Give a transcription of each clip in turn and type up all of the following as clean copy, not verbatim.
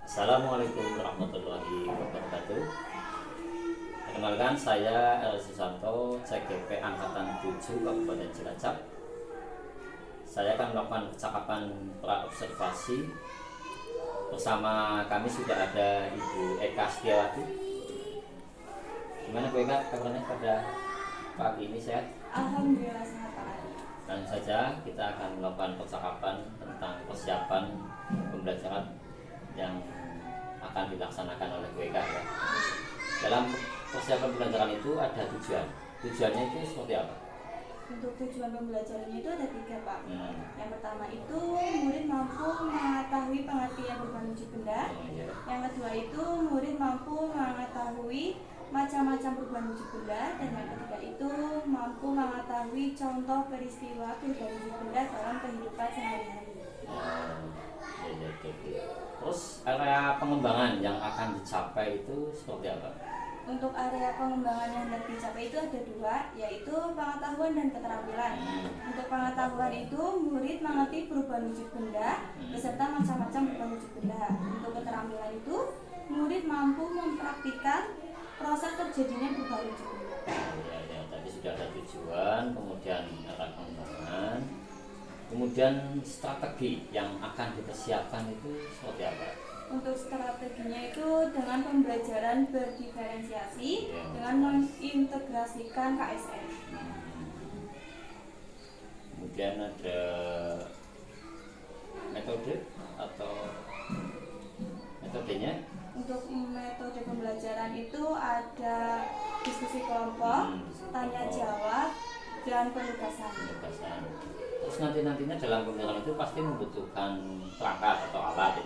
Assalamualaikum warahmatullahi wabarakatuh. Perkenalkan, saya El Susanto, CGP Angkatan 7 Kabupaten Cilacap. Saya akan melakukan percakapan pra-observasi. Bersama kami sudah ada Ibu Eka Setiawati. Gimana Bu Eka kabarnya pada pagi ini, sehat? Alhamdulillah sehat Pak. Langsung saja kita akan melakukan percakapan tentang persiapan pembelajaran yang akan dilaksanakan oleh Bu Eka ya. Dalam persiapan pembelajaran itu ada tujuan. Tujuannya itu seperti apa? Untuk tujuan pembelajarannya itu ada 3 Pak. Yang pertama itu murid mampu mengetahui pengertian beban wujud benda. Iya. Yang kedua itu murid mampu mengetahui macam-macam perubahan wujud benda. Dan yang ketiga itu mampu mengetahui contoh peristiwa perubahan wujud benda dalam kehidupan sehari-hari. Terus area pengembangan yang akan dicapai itu seperti apa? Untuk area pengembangan yang hendak dicapai itu ada 2, yaitu pengetahuan dan keterampilan. Untuk pengetahuan itu murid mengerti perubahan wujud benda beserta macam-macam perubahan wujud benda. Untuk keterampilan itu murid mampu mempraktikkan proses terjadinya perubahan wujud benda. Ya, tadi sudah ada tujuan, kemudian arah pengembangan, kemudian strategi yang akan dipersiapkan itu seperti apa? Untuk strateginya itu dengan pembelajaran berdiferensiasi dengan mengintegrasikan KSN. Kemudian ada metode atau metodenya. Untuk metode pembelajaran itu ada diskusi kelompok, tanya jawab, dan penugasan. Terus nantinya dalam pembelajaran itu pasti membutuhkan perangkat atau alat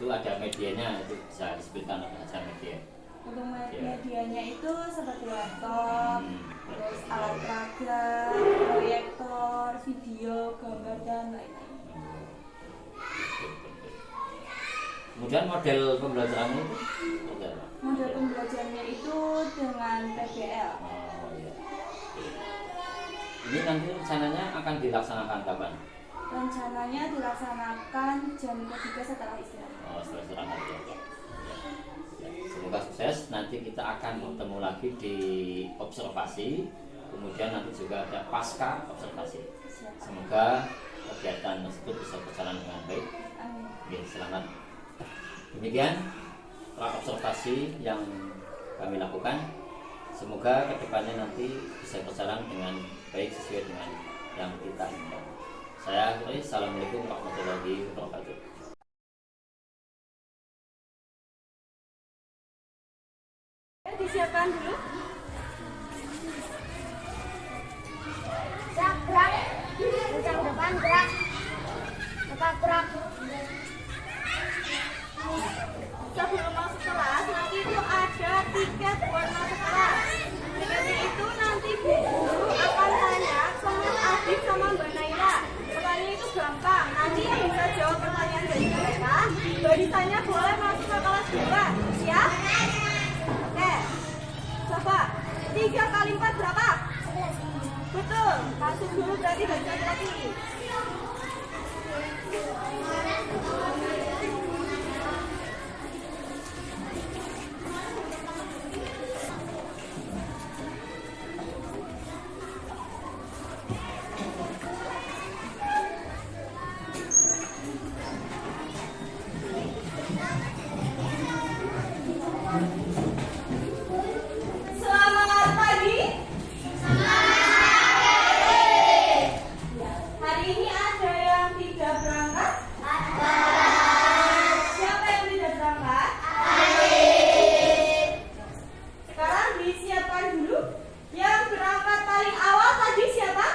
itu ada medianya, itu bisa disebutkan apa saja media. Untuk medianya itu seperti laptop, terus alat peraga, proyektor, video, gambar, dan lain-lain. Kemudian model pembelajarannya itu seperti apa? Model pembelajarannya itu dengan PBL. Iya. Ini nanti rencananya akan dilaksanakan kapan? Rencananya dilaksanakan jam ketiga setelah istirahat. Setelah istirahat ya. Semoga sukses. Nanti kita akan bertemu lagi di observasi. Kemudian nanti juga ada pasca observasi. Semoga kegiatan tersebut bisa berjalan dengan baik. Oke, selamat. Demikian observasi yang kami lakukan. Semoga kedepannya nanti bisa berjalan dengan baik sesuai dengan yang kita inginkan. Saya akhiri. Assalamualaikum warahmatullahi wabarakatuh. Disiapkan dulu. Gerak, kencang depan, gerak, depan gerak. Sebelum masuk kelas, nanti itu ada tiket buat masuk kelas. Tiketnya itu nanti Bu Guru akan tanya ke Mas Adit sama Mbak Naila. Pertanyaan itu gampang. Nanti yang bisa jawab pertanyaan dari mereka, barisannya boleh masuk ke kelas 2. Siap? Oke. Coba 3 kali 4 berapa? Betul. Masuk dulu berarti barisan lagi. Selamat pagi. Hari ini ada yang tidak berangkat? Ada. Siapa yang tidak berangkat? Sekarang disiapkan dulu. Yang berangkat paling awal tadi siapa?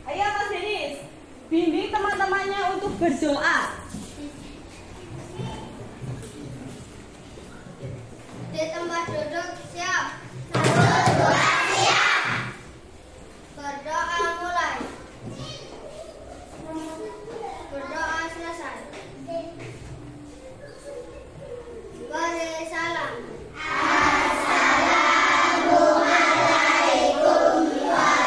Ayo Mas Denis, bimbing teman-temannya untuk berdoa. Di tempat duduk siap. 1, 2, siap. Berdoa mulai. Berdoa selesai. Beri salam. Assalamualaikum warahmatullahi wabarakatuh.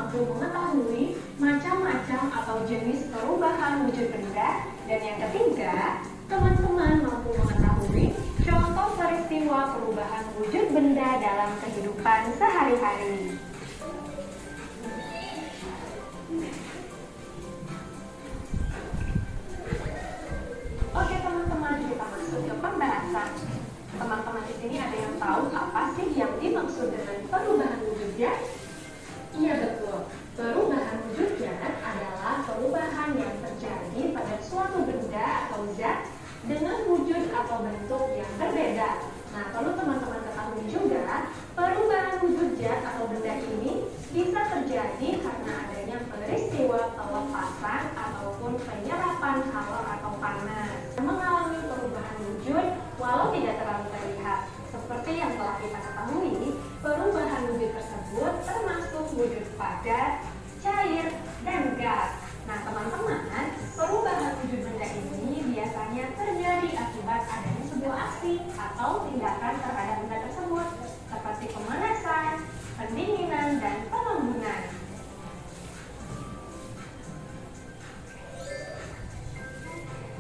mampu mengetahui macam-macam atau jenis perubahan wujud benda. Dan yang ketiga, teman-teman mampu mengetahui contoh peristiwa perubahan wujud benda dalam kehidupan sehari-hari. Oke teman-teman, kita masuk ke pembahasan. Teman-teman di sini ada yang tahu apa sih yang dimaksud dengan perubahan wujud zat? Iya betul. Perubahan wujud zat adalah perubahan yang terjadi pada suatu benda atau zat dengan wujud atau bentuk yang berbeda. Nah, perlu teman-teman ketahui juga, perubahan wujud zat atau benda ini bisa terjadi karena adanya peristiwa pelepasan ataupun penyerapan kalor atau panas. Mengalami perubahan wujud walau tidak terlalu terlihat. Seperti yang telah kita ketahui, perubahan wujud tersebut termasuk wujud padat, cair, dan gas. Nah, teman-teman, perubahan wujud benda ini biasanya terjadi akibat adanya sebuah aksi atau tindakan terhadap benda tersebut, seperti pemanasan, pendinginan, dan pengembunan.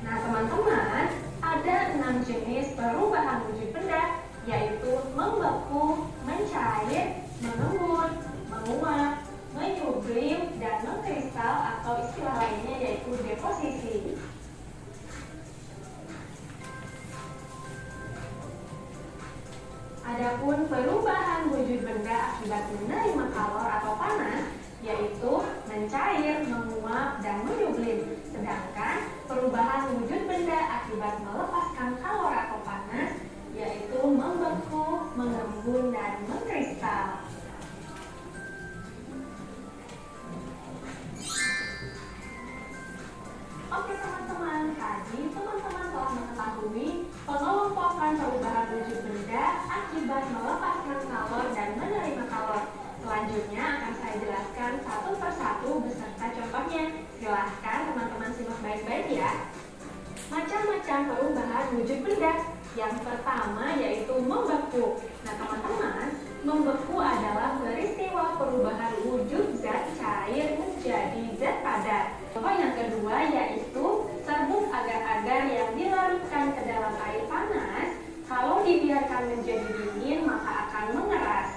Nah, teman-teman, ada 6 jenis perubahan wujud benda, yaitu membeku, mencair, mengembun, menguap, menyublim, dan mengkristal atau istilah lainnya yaitu deposisi. Adapun perubahan wujud benda akibat menerima kalor atau panas, yaitu mencair, menguap, dan menyublim. Sedangkan perubahan wujud benda akibat melepaskan kalor atau panas, yaitu membeku, mengembun, dan mengkristal. Oke teman-teman, tadi teman-teman telah mengetahui pengelompokan perubahan wujud benda akibat melepaskan kalor dan menerima kalor. Selanjutnya akan saya jelaskan satu persatu beserta contohnya. Silahkan teman-teman simak baik-baik ya. Macam-macam perubahan wujud benda. Yang pertama yaitu membeku. Nah teman-teman, membeku adalah peristiwa perubahan wujud zat cair menjadi zat padat. Contoh yang kedua yaitu serbuk agar-agar yang dilarutkan ke dalam air panas. Kalau dibiarkan menjadi dingin maka akan mengeras.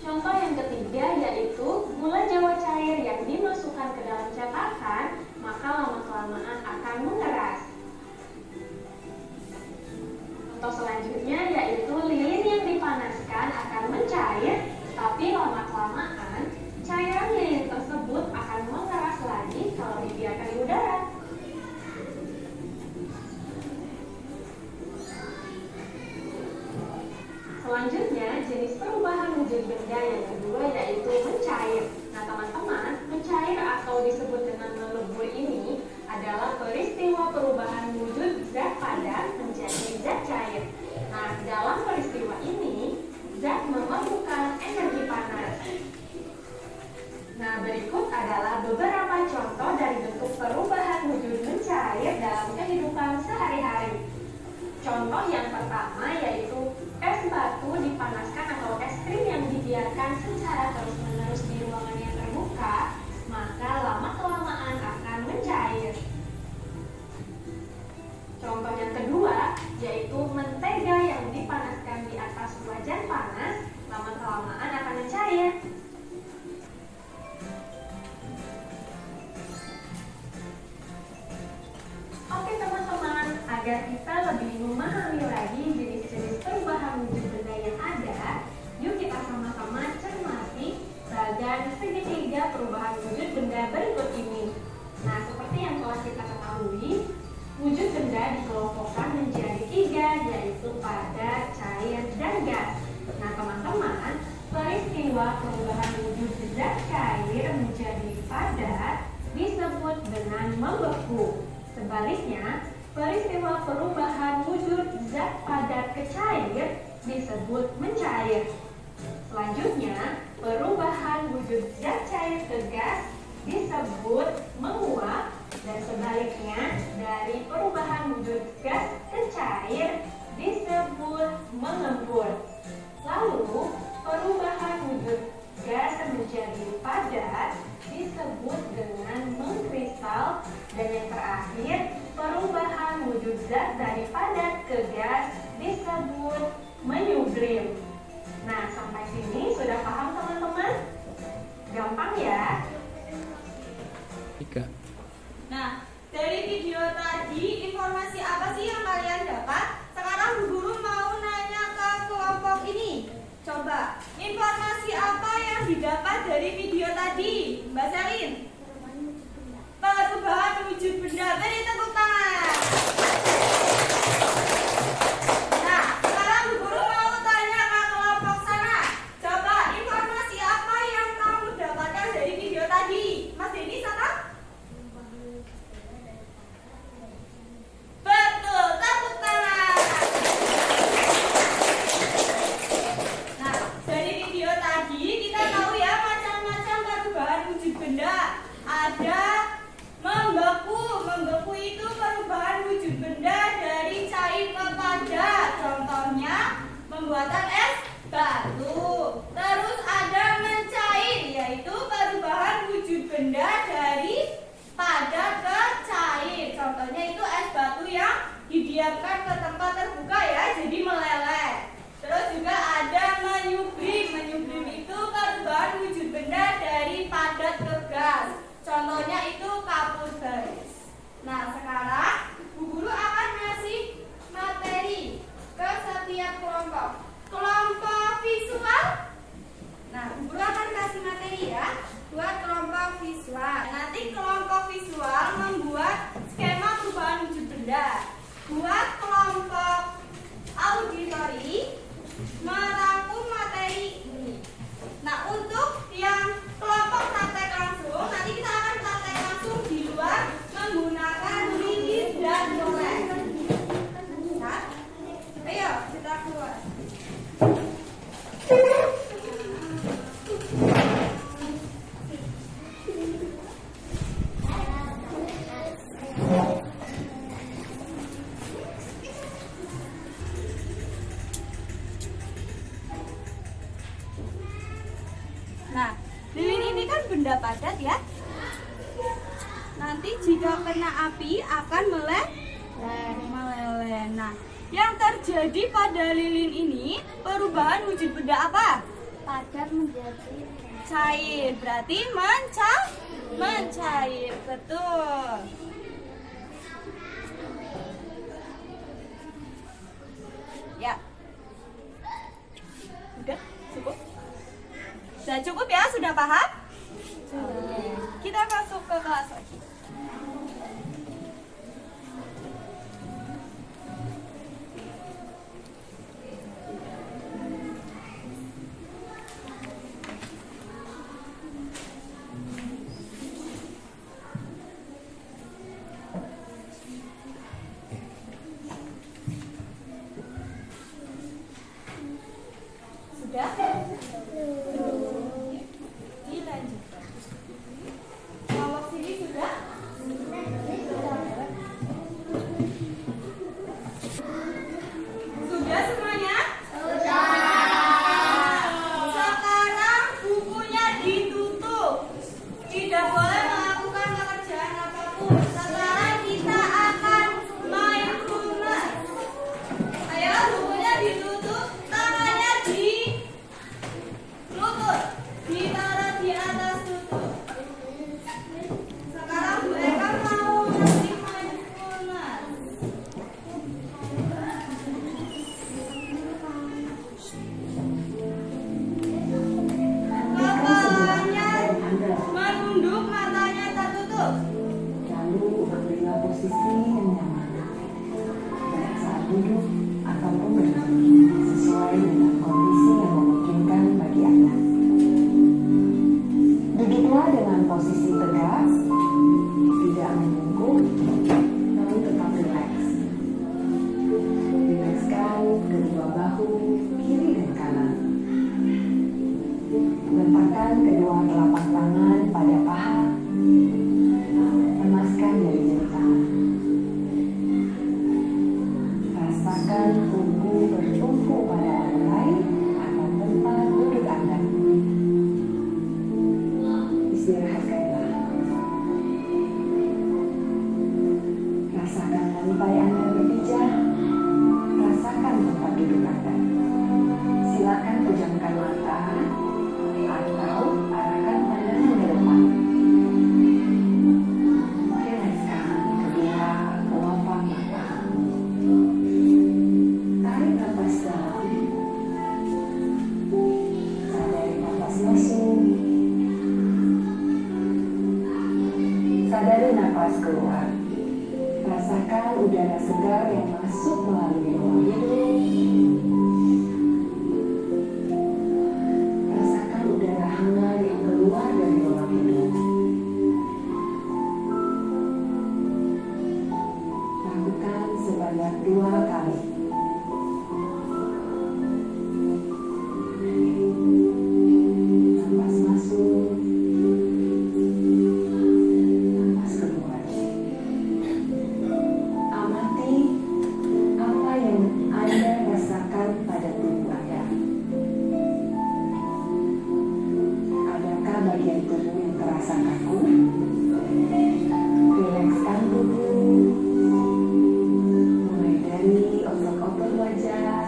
Contoh yang ketiga yaitu gula jawa cair yang dimasukkan ke dalam cetakan, maka lama-kelamaan akan mengeras. Contoh selanjutnya yaitu lilin yang dipanaskan akan mencair, tapi lama-kelamaan cairan lilin tersebut akan mengeras lagi kalau dibiarkan di udara. Selanjutnya, jenis perubahan wujud benda yang kedua yaitu mencair. Nah teman-teman, mencair atau disebut dengan melebur ini adalah peristiwa perubahan wujud zat padat menjadi zat cair. Nah, dalam peristiwa ini, zat memerlukan energi panas. Nah, berikut adalah beberapa contoh dari bentuk perubahan wujud mencair dalam kehidupan sehari-hari. Contoh yang pertama yaitu es batu dipanaskan atau es krim yang dibiarkan secara terus-menerus di ruangan yang terbuka, maka lama-kelamaan akan mencair. Contoh yang kedua yaitu mentega yang dipanaskan di atas wajan panas, lama-kelamaan akan mencair. Oke teman-teman, agar kita lebih memahami lagi jenis-jenis perubahan wujud benda yang ada, yuk kita sama-sama cermati bagan segitiga perubahan wujud benda berikut ini. Nah, seperti yang telah kita ketahui, wujud benda dikelompokkan menjadi 3, yaitu padat, cair, dan gas. Nah, teman-teman, peristiwa perubahan wujud zat cair menjadi padat disebut dengan membeku. Sebaliknya, peristiwa perubahan wujud zat padat ke cair disebut mencair. Selanjutnya, perubahan wujud zat cair ke gas disebut menguap, dan sebaliknya dari perubahan wujud gas ke cair disebut mengembun. Lalu, perubahan wujud gas menjadi menjadi padat disebut dengan mengkristal, dan yang terakhir perubahan wujud zat dari padat ke gas disebut menyublim. Nah, sampai sini sudah paham teman-teman? Gampang ya? Nah, dari video tadi informasi apa sih yang kalian dapat? Sekarang Bu Guru mau nanya ke kelompok ini. Coba, informasi apa yang didapat dari video tadi? Mbak Selin? Perubahan wujud benda. Beri tepuk tangan. Nah, sekarang Bu Guru mau tanya ke kelompok sana. Coba, informasi apa yang kamu dapatkan dari video tadi? Mas Denny, sana? Betul, tepuk tangan. Nah, dari video tadi kita tahu ya macam-macam perubahan wujud benda. Ada membeku. Membeku itu perubahan wujud benda dari cair ke padat. Contohnya pembuatan es batu. Terus ada mencair, yaitu perubahan wujud benda dari padat ke cair. Contohnya itu es batu yang didiamkan ke tempat terbuka ya, jadi meleleh. Terus juga ada menyublim. Menyublim itu perubahan wujud benda dari padat ke gas. Contohnya itu kapur baris. Nah, sekarang Bu Guru akan ngasih materi ke setiap kelompok. Kelompok visual. Nah, Bu Guru akan kasih materi ya buat kelompok visual. Nanti kelompok visual membuat skema perubahan wujud benda. Buat kelompok auditori merangkum materi ini. Nah, untuk yang kelompok praktek langsung, nanti kita akan praktek langsung di luar menggunakan lilin dan coret. Nah, ayo kita keluar. Nah, lilin ini kan benda padat ya. Nanti jika kena api akan meleleh. Nah, yang terjadi pada lilin ini perubahan wujud benda apa? Padat menjadi Cair. Berarti mencair. Betul. Ya. Udah cukup? Sudah cukup ya? Sudah paham? Kita masuk ke kelas lagi. Sudah? Dilanjutkan. Kelompok sini sudah? Sudah semuanya? Sekarang bukunya ditutup. Tidak boleh melakukan pekerjaan apapun. Sekarang kita akan main rumus. Ayo, bukunya ditutup. Tangannya di lutut. Ditaruh di atas lutut. Sekarang Bu Eka mau ngasih mindfulness. Kepalanya menunduk, matanya tertutup. Lalu ambillah posisi yang nyaman, baik saat duduk ataupun berdiri, sesuai dengan kondisi yang memungkinkan bagi Anda. Duduklah dengan posisi tegak, tidak membungkuk, namun tetap rileks. Rilekskan kedua bahu, kiri dan kanan. Letakkan kedua telapak tangan pada paha. Lemaskan jari-jari tangan. Rasakan tubuh bertumpu pada lantai atau tempat duduk Anda. Istirahatkanlah. Rasakan lantai Anda berpijak. Rasakan tempat duduk Anda. Silakan pejamkan mata atau arahkan pandangan ke depan. Rilekskan kedua kelopak mata. Tarik nafas dalam. Sadari nafas masuk. Sadari nafas keluar. Rasakan udara segar yang masuk melalui ruang hidung. Rasakan udara hangat yang keluar dari ruang hidung. Lakukan sebanyak 2 kali. Nafas masuk. Nafas keluar. Amati apa yang Anda rasakan pada tubuh Anda. Adakah bagian tubuh yang terasa kaku? Rilekskan tubuh. Mulai dari otot-otot wajah,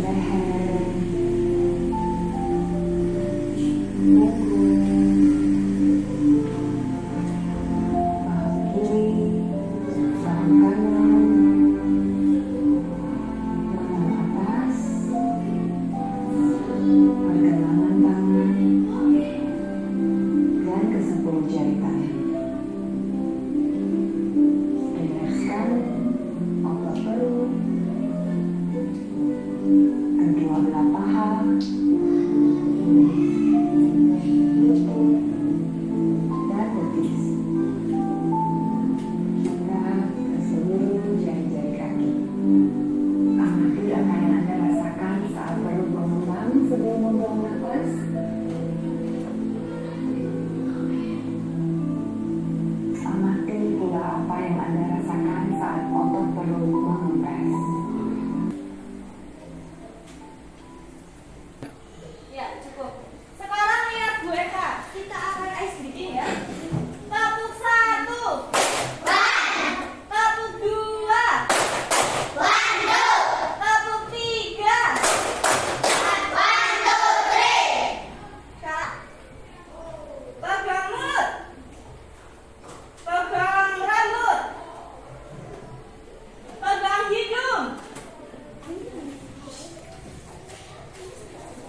leher, punggung, bahu kiri, bahu kanan, lengan atas, pergelangan tangan, dan ke 10 jari tangan. Rilekskan otot perut, kedua belah paha, lutut, dan betis, hingga ke seluruh jari-jari kaki. Amati apa yang Anda rasakan saat perut mengembang sebelum membuang nafas. Amati pula apa yang Anda rasakan saat otot perut mengempes. Ya, cukup. Sekarang lihat Bu Eka, kita akan ice breathing ya. Tepuk 1. Tepuk 2. Tepuk 3. Sekarang pegang mulut. Pegang rambut. Pegang hidung.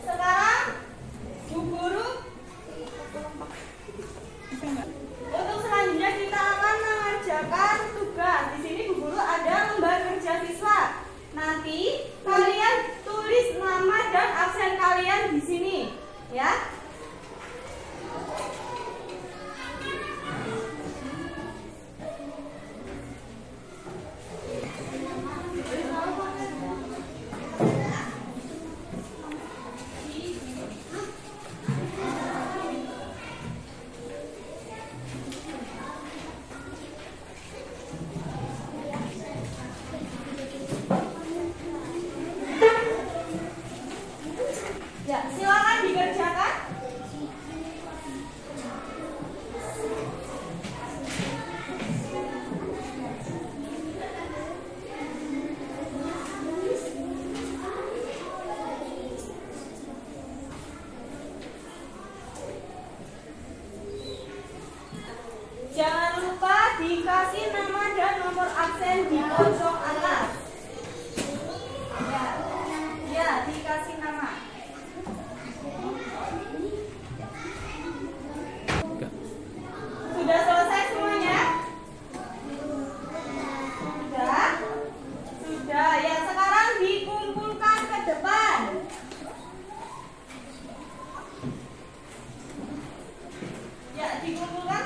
Sekarang Bu Guru, untuk selanjutnya kita akan mengerjakan tugas. Di sini Bu Guru ada lembar kerja siswa. Nanti kalian tulis nama dan absen kalian di sini, ya. Ya, silakan dikerjakan. Jangan lupa dikasih nama dan nomor absen di pojok atas. Ya, dikasih nama. Sudah selesai semuanya? Sudah? Sudah. Ya, sekarang dikumpulkan ke depan. Ya, dikumpulkan.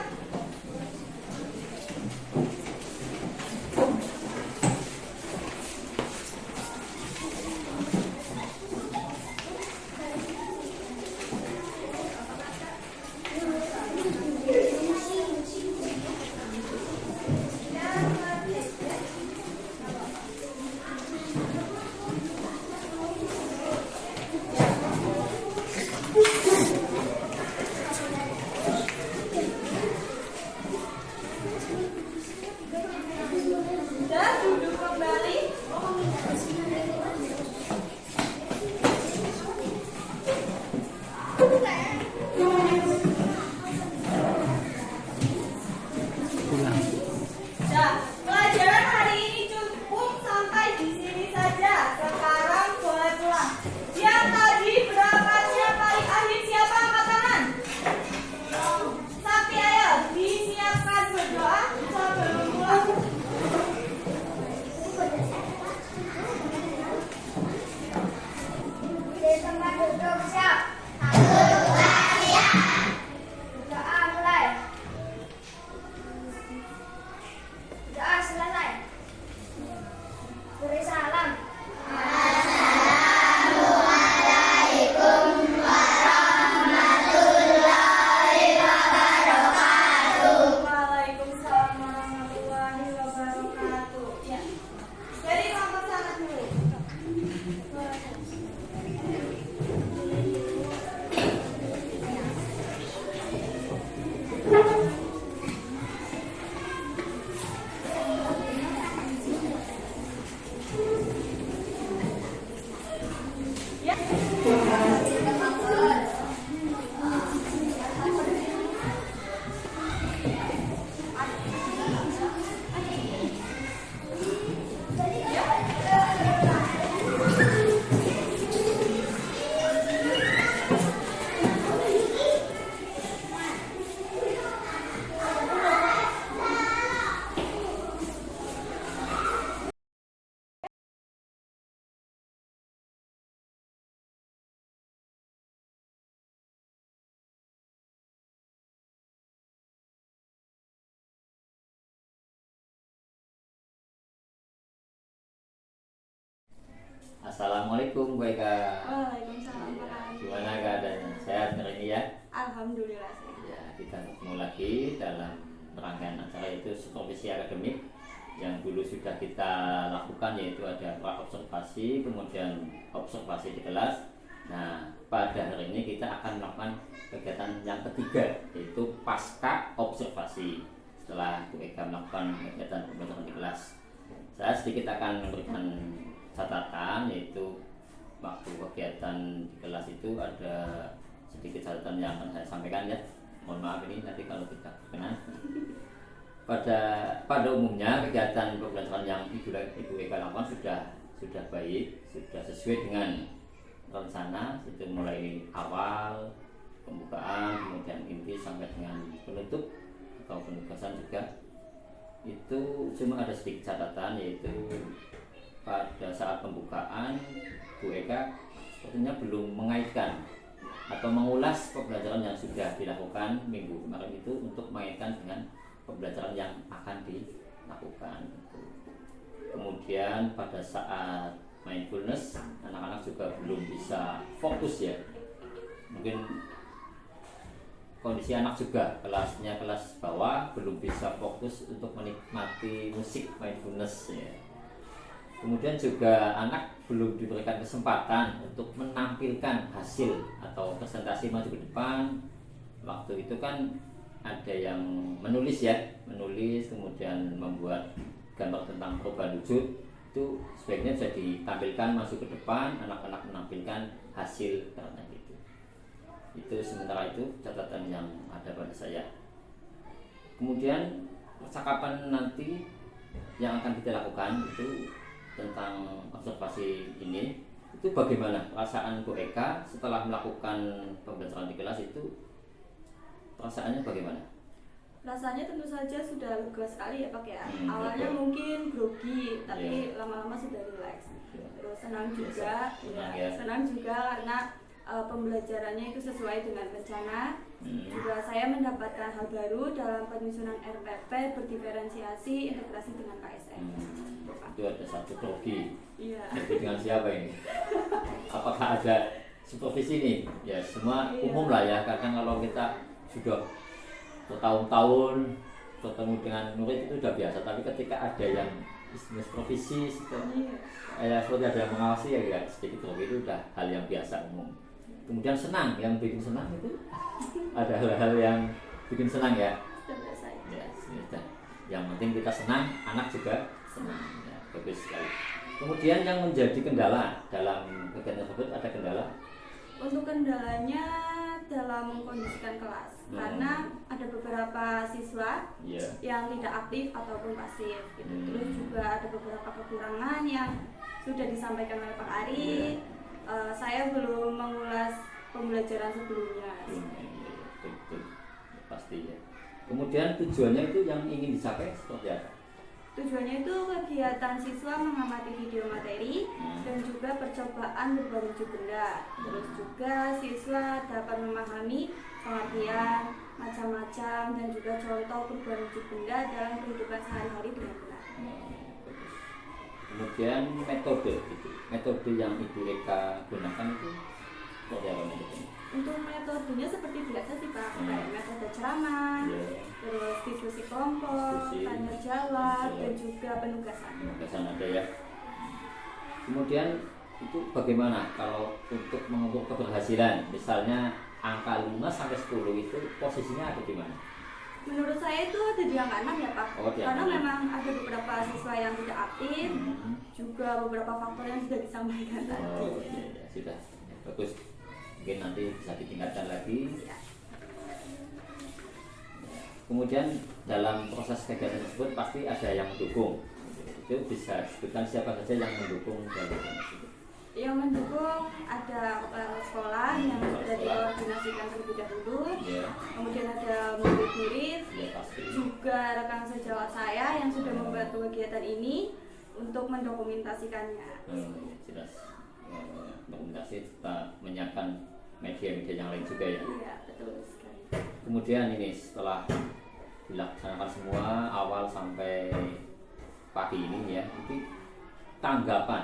Assalamualaikum Bu Eka. Waalaikumsalam Pak. Gimana keadaannya? Sehat hari ini ya? Alhamdulillah sehat. Ya, kita ketemu lagi dalam rangkaian acara itu supervisi akademik yang dulu sudah kita lakukan, yaitu ada pra observasi, kemudian observasi di kelas. Nah, pada hari ini kita akan melakukan kegiatan yang ketiga, yaitu pasca observasi. Setelah Bu Eka melakukan kegiatan pembelajaran di kelas, saya sedikit akan memberikan catatan, yaitu waktu kegiatan di kelas itu ada sedikit catatan yang akan saya sampaikan ya. Mohon maaf ini nanti kalau tidak berkenan. Pada umumnya kegiatan pembelajaran yang Ibu Eka lakukan sudah baik, sudah sesuai dengan rencana, itu mulai awal pembukaan, kemudian inti sampai dengan penutup atau penugasan juga. Itu cuma ada sedikit catatan, yaitu pada saat pembukaan Bu Eka sepertinya belum mengaitkan atau mengulas pembelajaran yang sudah dilakukan minggu kemarin itu untuk mengaitkan dengan pembelajaran yang akan dilakukan. Kemudian pada saat mindfulness, anak-anak juga belum bisa fokus ya. Mungkin kondisi anak juga kelasnya kelas bawah, belum bisa fokus untuk menikmati musik mindfulness ya. Kemudian juga anak belum diberikan kesempatan untuk menampilkan hasil atau presentasi maju ke depan. Waktu itu kan ada yang menulis ya, kemudian membuat gambar tentang perubahan wujud. Itu sebaiknya bisa ditampilkan masuk ke depan, anak-anak menampilkan hasil karena itu. Itu sementara itu catatan yang ada pada saya. Kemudian percakapan nanti yang akan kita lakukan itu tentang observasi ini, itu bagaimana perasaan Bu Eka setelah melakukan pembelajaran di kelas itu, perasaannya bagaimana? Rasanya tentu saja sudah lega sekali ya Pak ya. Awalnya mungkin grogi, tapi lama-lama sudah rileks. Terus senang juga, senang juga karena pembelajarannya itu sesuai dengan rencana. Juga saya mendapatkan hal baru dalam penyusunan RPP berdiferensiasi integrasi dengan KSM. Itu ada satu grogi. Iya. Grogi dengan siapa ini? Apakah ada supervisi ini? Ya semua umum lah ya. Kadang kalau kita sudah bertahun-tahun bertemu dengan murid itu sudah biasa. Tapi ketika ada yang supervisi, seperti ada yang mengawasi ya sedikit grogi, itu sudah hal yang biasa umum. Kemudian senang, yang bikin senang itu ada hal-hal yang bikin senang ya. Ya, sudah. Yang penting kita senang, anak juga senang. Ya, bagus sekali. Kemudian yang menjadi kendala dalam kegiatan tersebut, ada kendala? Untuk kendalanya dalam mengkondisikan kelas, karena ada beberapa siswa yang tidak aktif ataupun pasif gitu. Terus juga ada beberapa kekurangan yang sudah disampaikan oleh Pak Ari. Saya belum mengulas pembelajaran sebelumnya. Betul, pasti ya. Kemudian tujuannya itu yang ingin dicapai seperti apa? Tujuannya itu kegiatan siswa mengamati video materi dan juga percobaan berbagai wujud benda. Terus juga siswa dapat memahami pengertian macam-macam dan juga contoh perubahan wujud benda dalam kehidupan sehari-hari dengan benar. Kemudian metode yang Ibu Eka gunakan itu seperti apa metodenya? Untuk metodenya seperti biasa sih Pak, kayak metode ceramah, terus diskusi kelompok, tanya jawab, dan juga penugasan. Penugasan ada ya. Kemudian itu bagaimana kalau untuk mengukur keberhasilan, misalnya angka 5 sampai 10 itu posisinya ada di mana? Menurut saya itu ada di angka 6 ya Pak, karena memang ada beberapa siswa yang tidak aktif, juga beberapa faktor yang sudah disampaikan tadi. Iya, sudah, ya, bagus. Mungkin nanti bisa ditingkatkan lagi. Kemudian dalam proses kegiatan tersebut pasti ada yang mendukung. Itu bisa disebutkan siapa saja yang mendukung dalam kegiatan tersebut. Yang mendukung ada kepala sekolah yang sudah dikoordinasikan terlebih dahulu. Kemudian ada murid-murid, juga rekan sejawat saya yang sudah membantu kegiatan ini untuk mendokumentasikannya. Jelas. Dokumentasi serta menyiapkan media-media yang lain juga ya. Iya, betul sekali. Kemudian ini setelah dilaksanakan semua awal sampai pagi ini ya, itu tanggapan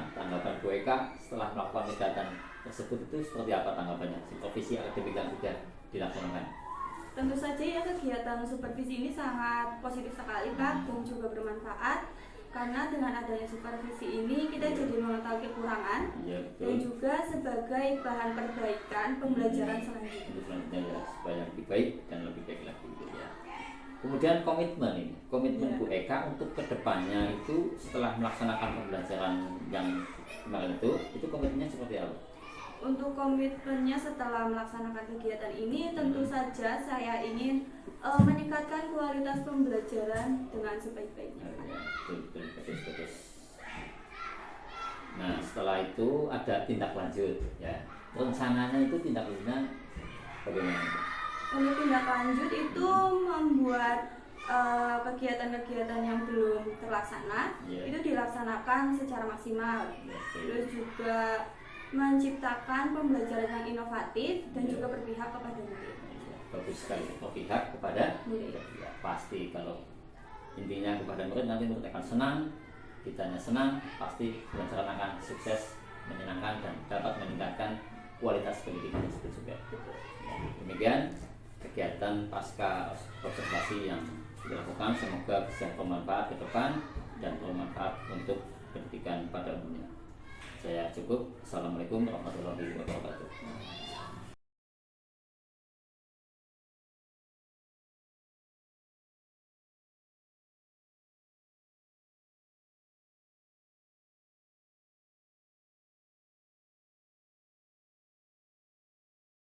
Bu Eka setelah melakukan kegiatan tersebut itu seperti apa tanggapannya? Supervisi akademik yang sudah dilaksanakan. Tentu saja ya kegiatan supervisi ini sangat positif sekali Pak dan juga bermanfaat karena dengan adanya supervisi ini kita jadi mengetahui kekurangan Iya, dan betul. juga sebagai bahan perbaikan pembelajaran selanjutnya. Untuk selanjutnya ya, supaya lebih baik dan lebih baik lagi gitu ya. Kemudian komitmen Ya. Bu Eka untuk kedepannya itu setelah melaksanakan pembelajaran yang kemarin itu komitmennya seperti apa? Untuk komitmennya setelah melaksanakan kegiatan ini tentu saja saya ingin meningkatkan kualitas pembelajaran dengan sebaik-baiknya. Ya, betul, bagus. Nah, setelah itu ada tindak lanjut ya. Rencananya itu tindak lanjutnya bagaimana? Untuk tindak lanjut itu membuat kegiatan-kegiatan yang belum terlaksana Ya. itu dilaksanakan secara maksimal. Betul. Terus juga menciptakan pembelajaran yang inovatif dan juga berpihak kepada murid. Bagus sekali, berpihak kepada Murid. ya, pasti kalau intinya kepada murid, nanti murid akan senang, kitanya senang, pasti pelajaran akan sukses, menyenangkan dan dapat meningkatkan kualitas pendidikan tersebut juga. Ya, demikian kegiatan pasca observasi yang dilakukan, semoga bisa bermanfaat ke depan dan bermanfaat untuk pendidikan pada umumnya. Saya cukup. Assalamualaikum warahmatullahi wabarakatuh.